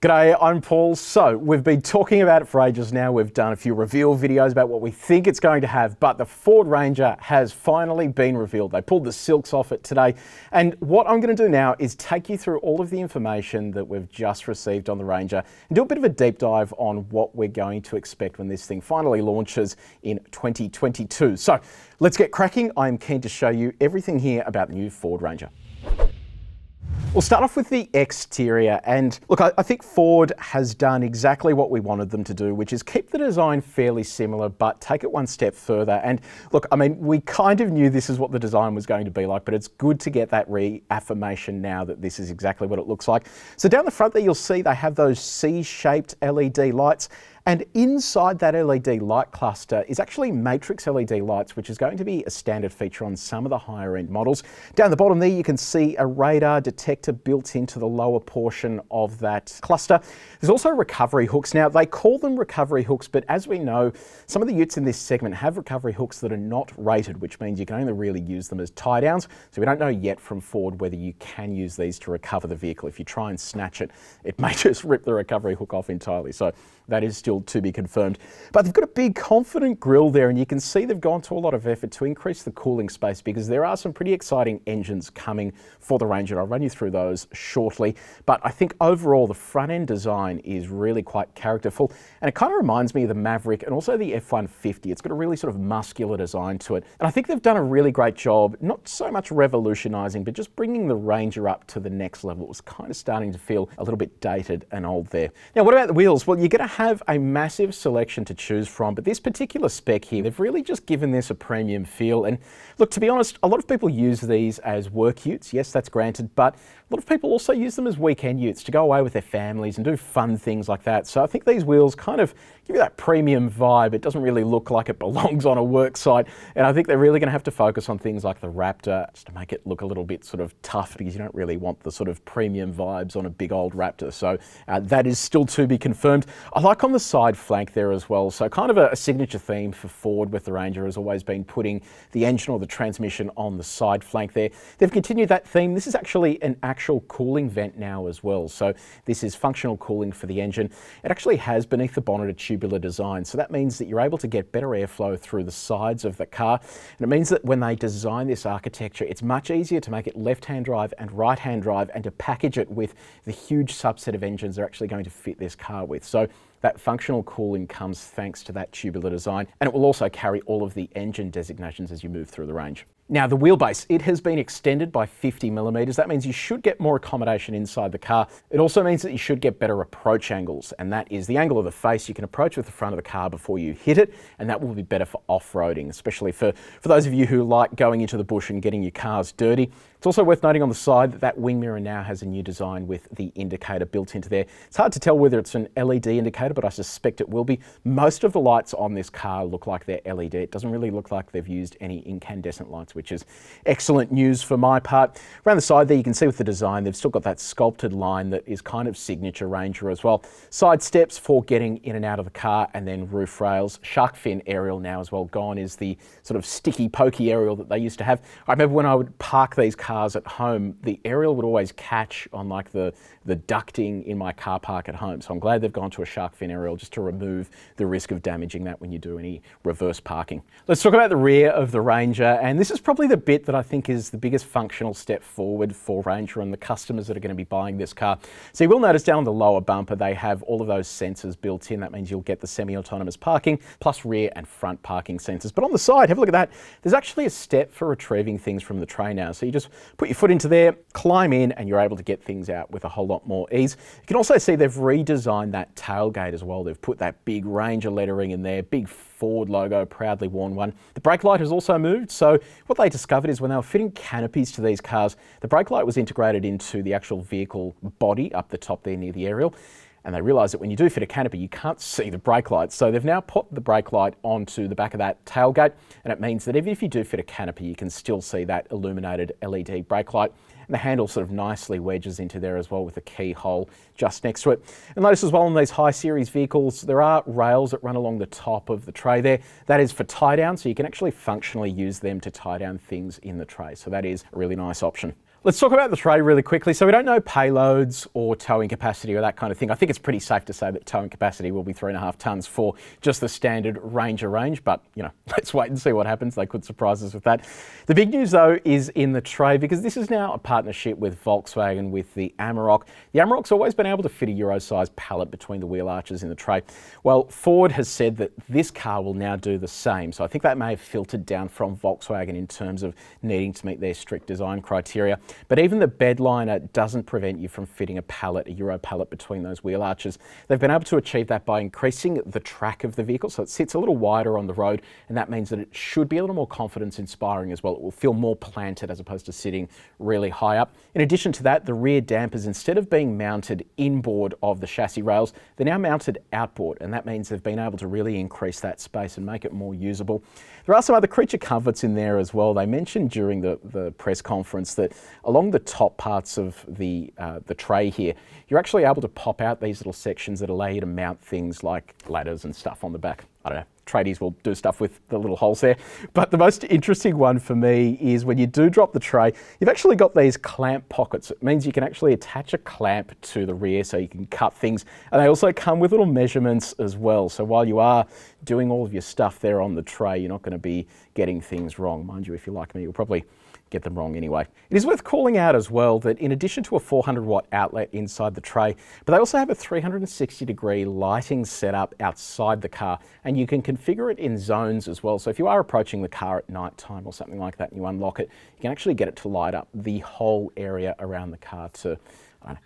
G'day, I'm Paul. So we've been talking about it for ages now. We've done a few reveal videos about what we think it's going to have, but the Ford Ranger has finally been revealed. They pulled the silks off it today. And what I'm going to do now is take you through all of the information that we've just received on the Ranger and do a bit of a deep dive on what we're going to expect when this thing finally launches in 2022. So let's get cracking. I'm keen to show you everything here about the new Ford Ranger. We'll start off with the exterior, and look, I think Ford has done exactly what we wanted them to do, which is keep the design fairly similar, but take it one step further. And look, I mean, we kind of knew this is what the design was going to be like, but it's good to get that reaffirmation now that this is exactly what it looks like. So down the front there, you'll see they have those C-shaped LED lights. And inside that LED light cluster is actually matrix LED lights, which is going to be a standard feature on some of the higher end models. Down the bottom there, you can see a radar detector built into the lower portion of that cluster. There's also recovery hooks. Now, they call them recovery hooks, but as we know, some of the utes in this segment have recovery hooks that are not rated, which means you can only really use them as tie downs. So we don't know yet from Ford whether you can use these to recover the vehicle. If you try and snatch it, it may just rip the recovery hook off entirely. So that is still to be confirmed. But they've got a big confident grille there, and you can see they've gone to a lot of effort to increase the cooling space because there are some pretty exciting engines coming for the Ranger. I'll run you through those shortly. But I think overall the front end design is really quite characterful, and it kind of reminds me of the Maverick and also the F-150. It's got a really sort of muscular design to it. And I think they've done a really great job, not so much revolutionizing, but just bringing the Ranger up to the next level. It was kind of starting to feel a little bit dated and old there. Now, what about the wheels? Well, you're going to have a massive selection to choose from, but this particular spec here, they've really just given this a premium feel. And look, to be honest, a lot of people use these as work utes. Yes, that's granted, but a lot of people also use them as weekend utes to go away with their families and do fun things like that. So I think these wheels kind of give you that premium vibe. It doesn't really look like it belongs on a work site. And I think they're really going to have to focus on things like the Raptor just to make it look a little bit sort of tough, because you don't really want the sort of premium vibes on a big old Raptor. So that is still to be confirmed. I like on the side flank there as well. So kind of a signature theme for Ford with the Ranger has always been putting the engine or the transmission on the side flank there. They've continued that theme. This is actually an actual cooling vent now as well. So this is functional cooling for the engine. It actually has beneath the bonnet a tubular design. So that means that you're able to get better airflow through the sides of the car. And it means that when they design this architecture, it's much easier to make it left-hand drive and right-hand drive and to package it with the huge subset of engines they're actually going to fit this car with. So that functional cooling comes thanks to that tubular design, and it will also carry all of the engine designations as you move through the range. Now, the wheelbase, it has been extended by 50 millimeters. That means you should get more accommodation inside the car. It also means that you should get better approach angles, and that is the angle of the face. You can approach with the front of the car before you hit it, and that will be better for off-roading, especially for those of you who like going into the bush and getting your cars dirty. It's also worth noting on the side that that wing mirror now has a new design with the indicator built into there. It's hard to tell whether it's an LED indicator, but I suspect it will be. Most of the lights on this car look like they're LED. It doesn't really look like they've used any incandescent lights, which is excellent news for my part. Around the side there, you can see with the design, they've still got that sculpted line that is kind of signature Ranger as well. Side steps for getting in and out of the car, and then roof rails. Shark fin aerial now as well. Gone is the sort of sticky, pokey aerial that they used to have. I remember when I would park these cars at home, the aerial would always catch on like the ducting in my car park at home. So I'm glad they've gone to a shark fin aerial just to remove the risk of damaging that when you do any reverse parking. Let's talk about the rear of the Ranger, and this is probably the bit that I think is the biggest functional step forward for Ranger and the customers that are going to be buying this car. So you will notice down on the lower bumper, they have all of those sensors built in. That means you'll get the semi-autonomous parking, plus rear and front parking sensors. But on the side, have a look at that. There's actually a step for retrieving things from the tray now. So you just put your foot into there, climb in, and you're able to get things out with a whole lot more ease. You can also see they've redesigned that tailgate as well. They've put that big Ranger lettering in there, big Ford logo, proudly worn one. The brake light has also moved. So what they discovered is when they were fitting canopies to these cars, the brake light was integrated into the actual vehicle body up the top there near the aerial. And they realised that when you do fit a canopy, you can't see the brake light. So they've now put the brake light onto the back of that tailgate. And it means that even if you do fit a canopy, you can still see that illuminated LED brake light. And the handle sort of nicely wedges into there as well with a keyhole just next to it. And notice as well on these high series vehicles, there are rails that run along the top of the tray there. That is for tie down, so you can actually functionally use them to tie down things in the tray. So that is a really nice option. Let's talk about the tray really quickly. So we don't know payloads or towing capacity or that kind of thing. I think it's pretty safe to say that towing capacity will be 3.5 tonnes for just the standard Ranger range, but let's wait and see what happens. They could surprise us with that. The big news though is in the tray, because this is now a partnership with Volkswagen with the Amarok. The Amarok's always been able to fit a Euro-sized pallet between the wheel arches in the tray. Well, Ford has said that this car will now do the same. So I think that may have filtered down from Volkswagen in terms of needing to meet their strict design criteria. But even the bedliner doesn't prevent you from fitting a Euro pallet between those wheel arches. They've been able to achieve that by increasing the track of the vehicle, so it sits a little wider on the road, and that means that it should be a little more confidence inspiring as well. It will feel more planted as opposed to sitting really high up. In addition to that, the rear dampers, instead of being mounted inboard of the chassis rails, they're now mounted outboard, and that means they've been able to really increase that space and make it more usable. There are some other creature comforts in there as well. They mentioned during the press conference that along the top parts of the tray here, you're actually able to pop out these little sections that allow you to mount things like ladders and stuff on the back. I don't know, tradies will do stuff with the little holes there. But the most interesting one for me is when you do drop the tray, you've actually got these clamp pockets. It means you can actually attach a clamp to the rear so you can cut things. And they also come with little measurements as well. So while you are doing all of your stuff there on the tray, you're not going to be getting things wrong. Mind you, if you're like me, you'll probably get them wrong anyway. It is worth calling out as well that in addition to a 400-watt outlet inside the tray, but they also have a 360-degree lighting setup outside the car, and you can configure it in zones as well. So if you are approaching the car at night time or something like that and you unlock it, you can actually get it to light up the whole area around the car to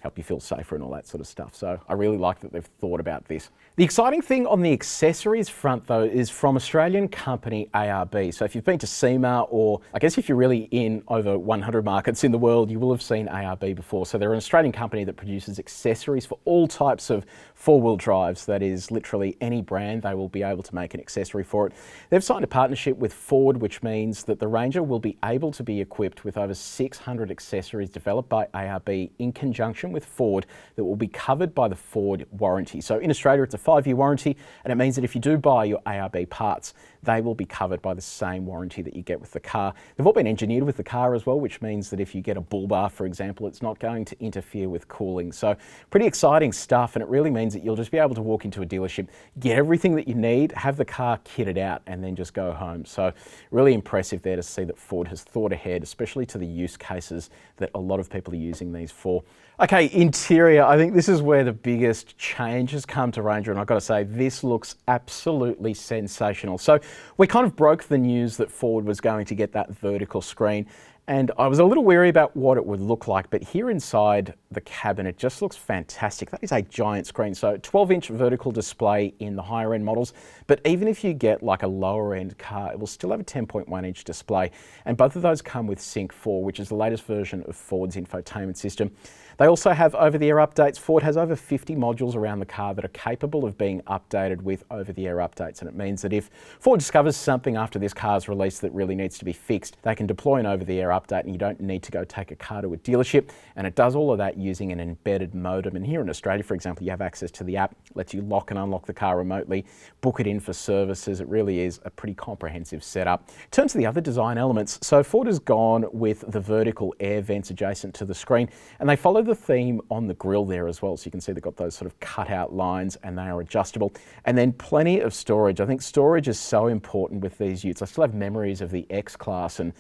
help you feel safer and all that sort of stuff. So I really like that they've thought about this. The exciting thing on the accessories front though is from Australian company ARB. So if you've been to SEMA, or I guess if you're really in over 100 markets in the world, you will have seen ARB before. So they're an Australian company that produces accessories for all types of four-wheel drives. That is literally any brand, they will be able to make an accessory for it. They've signed a partnership with Ford, which means that the Ranger will be able to be equipped with over 600 accessories developed by ARB in conjunction with Ford that will be covered by the Ford warranty. So in Australia, it's a 5-year warranty, and it means that if you do buy your ARB parts, they will be covered by the same warranty that you get with the car. They've all been engineered with the car as well, which means that if you get a bull bar, for example, it's not going to interfere with cooling. So pretty exciting stuff, and it really means that you'll just be able to walk into a dealership, get everything that you need, have the car kitted out, and then just go home. So really impressive there to see that Ford has thought ahead, especially to the use cases that a lot of people are using these for. Okay, interior, I think this is where the biggest change has come to Ranger, and I've got to say, this looks absolutely sensational. So we kind of broke the news that Ford was going to get that vertical screen, and I was a little wary about what it would look like, but here inside the cabin, it just looks fantastic. That is a giant screen. So 12-inch vertical display in the higher end models, but even if you get like a lower end car, it will still have a 10.1-inch display. And both of those come with Sync 4, which is the latest version of Ford's infotainment system. They also have over-the-air updates. Ford has over 50 modules around the car that are capable of being updated with over-the-air updates. And it means that if Ford discovers something after this car's release that really needs to be fixed, they can deploy an over-the-air update and you don't need to go take a car to a dealership. And it does all of that using an embedded modem. And here in Australia, for example, you have access to the app, lets you lock and unlock the car remotely, book it in for services. It really is a pretty comprehensive setup. In terms of the other design elements, so Ford has gone with the vertical air vents adjacent to the screen, and they follow the theme on the grille there as well. So you can see they've got those sort of cut out lines and they are adjustable. And then plenty of storage. I think storage is so important with these utes. I still have memories of the X-Class, and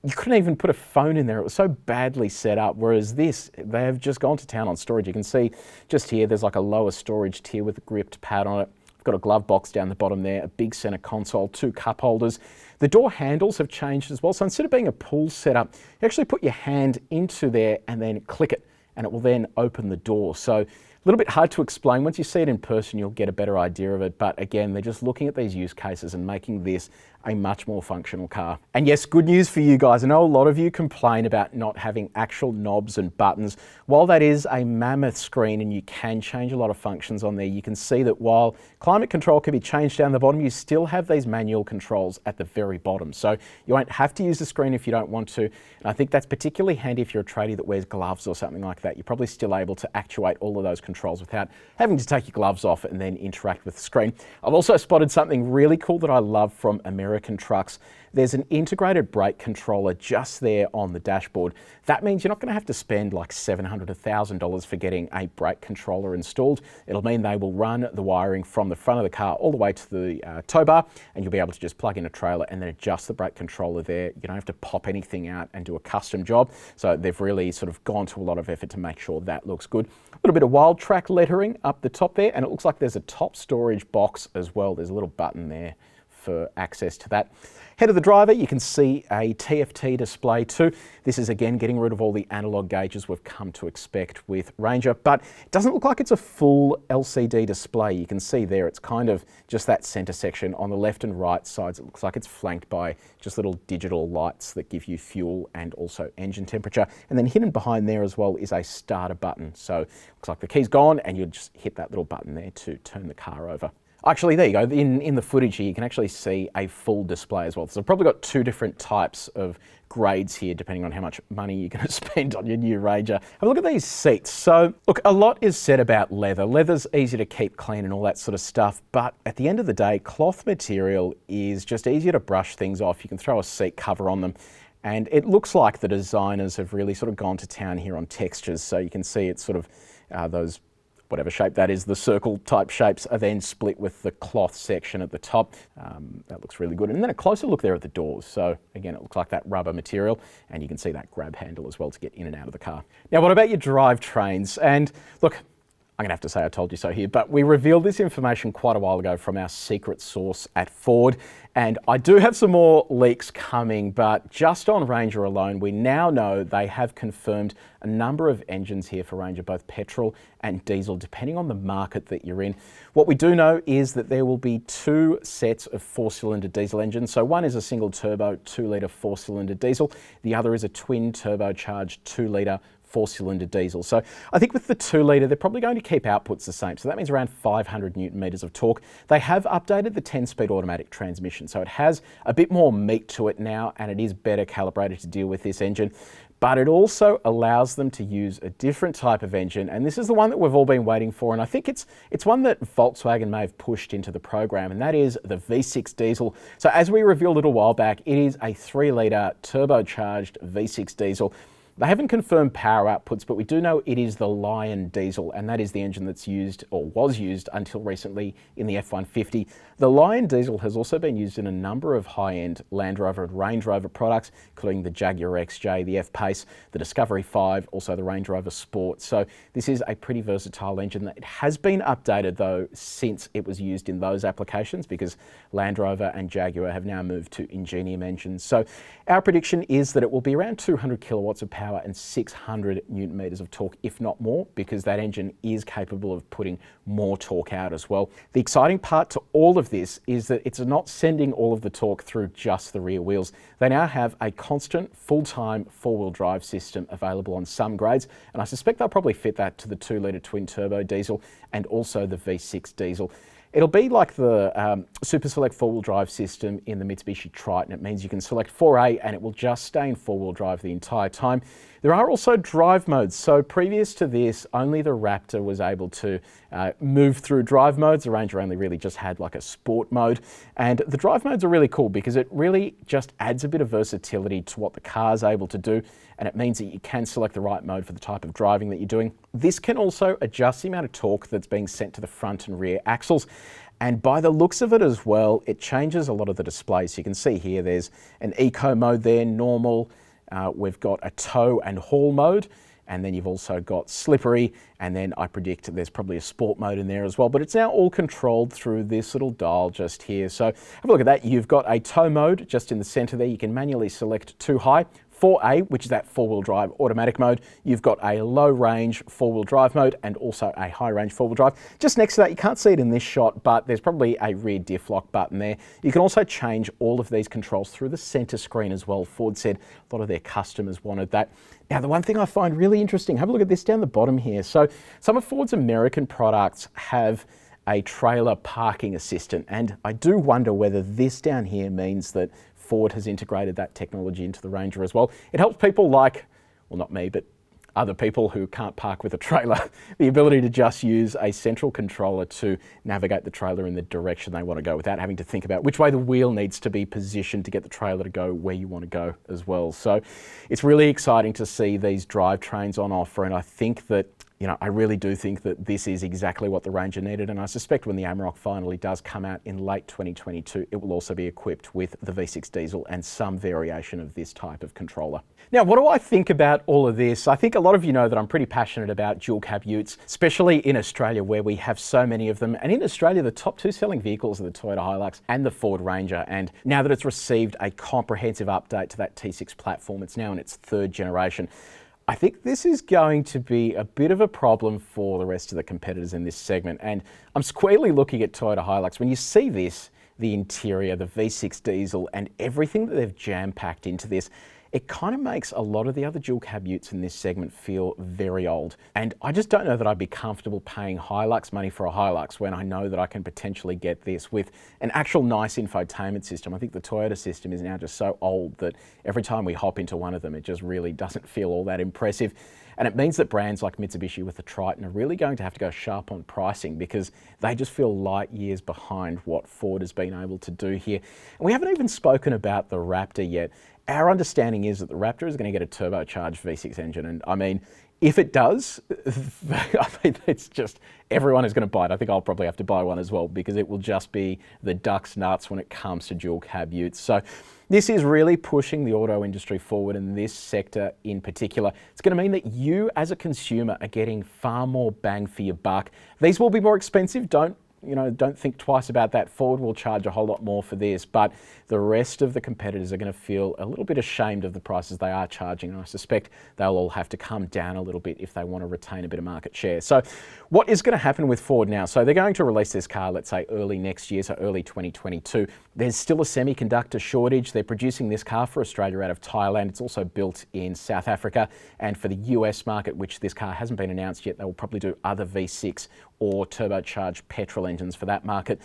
you couldn't even put a phone in there. It was so badly set up. Whereas this, they have just gone to town on storage. You can see just here, there's like a lower storage tier with a gripped pad on it. I've got a glove box down the bottom there, a big center console, 2 cup holders. The door handles have changed as well. So instead of being a pull setup, you actually put your hand into there and then click it, and it will then open the door. So a little bit hard to explain. Once you see it in person, you'll get a better idea of it. But again, they're just looking at these use cases and making this a much more functional car. And yes, good news for you guys. I know a lot of you complain about not having actual knobs and buttons. While that is a mammoth screen and you can change a lot of functions on there, you can see that while climate control can be changed down the bottom, you still have these manual controls at the very bottom. So you won't have to use the screen if you don't want to. And I think that's particularly handy if you're a tradie that wears gloves or something like that. You're probably still able to actuate all of those controls controls without having to take your gloves off and then interact with the screen. I've also spotted something really cool that I love from American trucks. There's an integrated brake controller just there on the dashboard. That means you're not going to have to spend like $700 to $1,000 for getting a brake controller installed. It'll mean they will run the wiring from the front of the car all the way to the tow bar, and you'll be able to just plug in a trailer and then adjust the brake controller there. You don't have to pop anything out and do a custom job. So they've really sort of gone to a lot of effort to make sure that looks good. A little bit of Wild Track lettering up the top there, and it looks like there's a top storage box as well. There's a little button there for access to that. Head of the driver, you can see a TFT display too. This is again getting rid of all the analog gauges we've come to expect with Ranger, but it doesn't look like it's a full LCD display. You can see there it's kind of just that center section. On the left and right sides, it looks like it's flanked by just little digital lights that give you fuel and also engine temperature. And then hidden behind there as well is a starter button. So it looks like the key's gone and you'll just hit that little button there to turn the car over. Actually, there you go. In the footage here, you can actually see a full display as well. So I've probably got two different types of grades here, depending on how much money you're going to spend on your new Ranger. Have a look at these seats. So look, a lot is said about leather. Leather's easy to keep clean and all that sort of stuff. But at the end of the day, cloth material is just easier to brush things off. You can throw a seat cover on them. And it looks like the designers have really sort of gone to town here on textures. So you can see it's sort of those whatever shape that is, the circle type shapes are then split with the cloth section at the top. That looks really good. And then a closer look there at the doors. So again, it looks like that rubber material, and you can see that grab handle as well to get in and out of the car. Now, what about your drivetrains? And look, I'm gonna have to say I told you so here, but we revealed this information quite a while ago from our secret source at Ford. And I do have some more leaks coming, but just on Ranger alone, we now know they have confirmed a number of engines here for Ranger, both petrol and diesel, depending on the market that you're in. What we do know is that there will be two sets of 4-cylinder diesel engines. So one is a single turbo 2-litre 4-cylinder diesel. The other is a twin turbocharged 2-litre 4-cylinder diesel. So I think with the 2-litre, they're probably going to keep outputs the same. So that means around 500 Newton meters of torque. They have updated the 10-speed automatic transmission. So it has a bit more meat to it now, and it is better calibrated to deal with this engine. But it also allows them to use a different type of engine. And this is the one that we've all been waiting for. And I think it's one that Volkswagen may have pushed into the program, and that is the V6 diesel. So as we revealed a little while back, it is a 3-litre turbocharged V6 diesel. They haven't confirmed power outputs, but we do know it is the Lion diesel, and that is the engine that's used, or was used until recently, in the F-150. The Lion diesel has also been used in a number of high-end Land Rover and Range Rover products, including the Jaguar XJ, the F-Pace, the Discovery 5, also the Range Rover Sport. So this is a pretty versatile engine. It has been updated, though, since it was used in those applications, because Land Rover and Jaguar have now moved to Ingenium engines. So our prediction is that it will be around 200 kilowatts of power and 600 Newton meters of torque, if not more, because that engine is capable of putting more torque out as well. The exciting part to all of this is that it's not sending all of the torque through just the rear wheels. They now have a constant full-time 4-wheel drive system available on some grades, and I suspect they'll probably fit that to the 2-litre twin turbo diesel and also the V6 diesel. It'll be like the Super Select 4-wheel drive system in the Mitsubishi Triton. It means you can select 4A and it will just stay in 4-wheel drive the entire time. There are also drive modes. So previous to this, only the Raptor was able to move through drive modes. The Ranger only really just had like a sport mode. And the drive modes are really cool because it really just adds a bit of versatility to what the car's able to do. And it means that you can select the right mode for the type of driving that you're doing. This can also adjust the amount of torque that's being sent to the front and rear axles. And by the looks of it as well, it changes a lot of the displays. So you can see here, there's an eco mode there, normal. We've got a tow and haul mode. And then you've also got slippery. And then I predict there's probably a sport mode in there as well. But it's now all controlled through this little dial just here. So have a look at that. You've got a tow mode just in the center there. You can manually select too high. 4A, which is that 4-wheel drive automatic mode. You've got a low range 4-wheel drive mode and also a high range 4-wheel drive. Just next to that, you can't see it in this shot, but there's probably a rear diff lock button there. You can also change all of these controls through the center screen as well. Ford said a lot of their customers wanted that. Now, the one thing I find really interesting, have a look at this down the bottom here. So some of Ford's American products have a trailer parking assistant, and I do wonder whether this down here means that Ford has integrated that technology into the Ranger as well. It helps people like, well, not me, but other people who can't park with a trailer, the ability to just use a central controller to navigate the trailer in the direction they want to go without having to think about which way the wheel needs to be positioned to get the trailer to go where you want to go as well. So it's really exciting to see these drivetrains on offer, and I think that I really do think that this is exactly what the Ranger needed, and I suspect when the Amarok finally does come out in late 2022, it will also be equipped with the V6 diesel and some variation of this type of controller. Now, what do I think about all of this? I think a lot of you know that I'm pretty passionate about dual cab utes, especially in Australia where we have so many of them. And in Australia, the top two selling vehicles are the Toyota Hilux and the Ford Ranger. And now that it's received a comprehensive update to that T6 platform, it's now in its third generation. I think this is going to be a bit of a problem for the rest of the competitors in this segment. And I'm squarely looking at Toyota Hilux. When you see this, the interior, the V6 diesel, and everything that they've jam-packed into this, it kind of makes a lot of the other dual cab utes in this segment feel very old. And I just don't know that I'd be comfortable paying Hilux money for a Hilux when I know that I can potentially get this with an actual nice infotainment system. I think the Toyota system is now just so old that every time we hop into one of them, it just really doesn't feel all that impressive. And it means that brands like Mitsubishi with the Triton are really going to have to go sharp on pricing because they just feel light years behind what Ford has been able to do here. And we haven't even spoken about the Raptor yet. Our understanding is that the Raptor is going to get a turbocharged V6 engine. And I mean, if it does, I mean, it's just, everyone is going to buy it. I think I'll probably have to buy one as well because it will just be the duck's nuts when it comes to dual cab utes. So this is really pushing the auto industry forward in this sector in particular. It's going to mean that you as a consumer are getting far more bang for your buck. These will be more expensive. Don't think twice about that. Ford will charge a whole lot more for this, but the rest of the competitors are going to feel a little bit ashamed of the prices they are charging, and I suspect they'll all have to come down a little bit if they want to retain a bit of market share. So what is going to happen with Ford now? So they're going to release this car, let's say early next year, so early 2022. There's still a semiconductor shortage. They're producing this car for Australia out of Thailand. It's also built in South Africa, and for the US market, which this car hasn't been announced yet, they will probably do other V6 or turbocharged petrol engines for that market.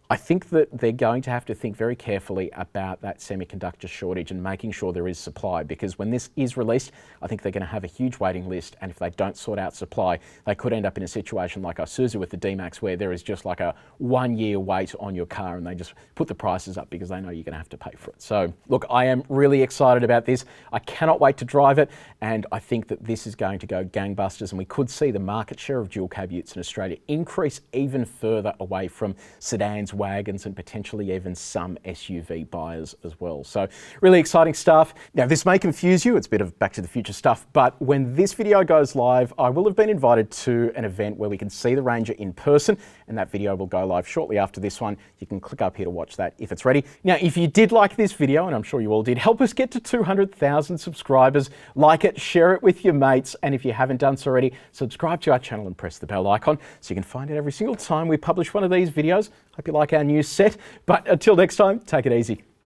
I think that they're going to have to think very carefully about that semiconductor shortage and making sure there is supply, because when this is released, I think they're going to have a huge waiting list, and if they don't sort out supply, they could end up in a situation like Isuzu with the D-Max, where there is just like a 1 year wait on your car and they just put the prices up because they know you're going to have to pay for it. So look, I am really excited about this. I cannot wait to drive it, and I think that this is going to go gangbusters, and we could see the market share of dual cab utes in Australia increase even further away from sedans, wagons, and potentially even some SUV buyers as well. So really exciting stuff. Now this may confuse you, it's a bit of Back to the Future stuff, but when this video goes live, I will have been invited to an event where we can see the Ranger in person, and that video will go live shortly after this one. You can click up here to watch that if it's ready. Now, if you did like this video, and I'm sure you all did, help us get to 200,000 subscribers. Like it, share it with your mates, and if you haven't done so already, subscribe to our channel and press the bell icon so you can find it every single time we publish one of these videos. Hope you like our new set, but until next time, take it easy.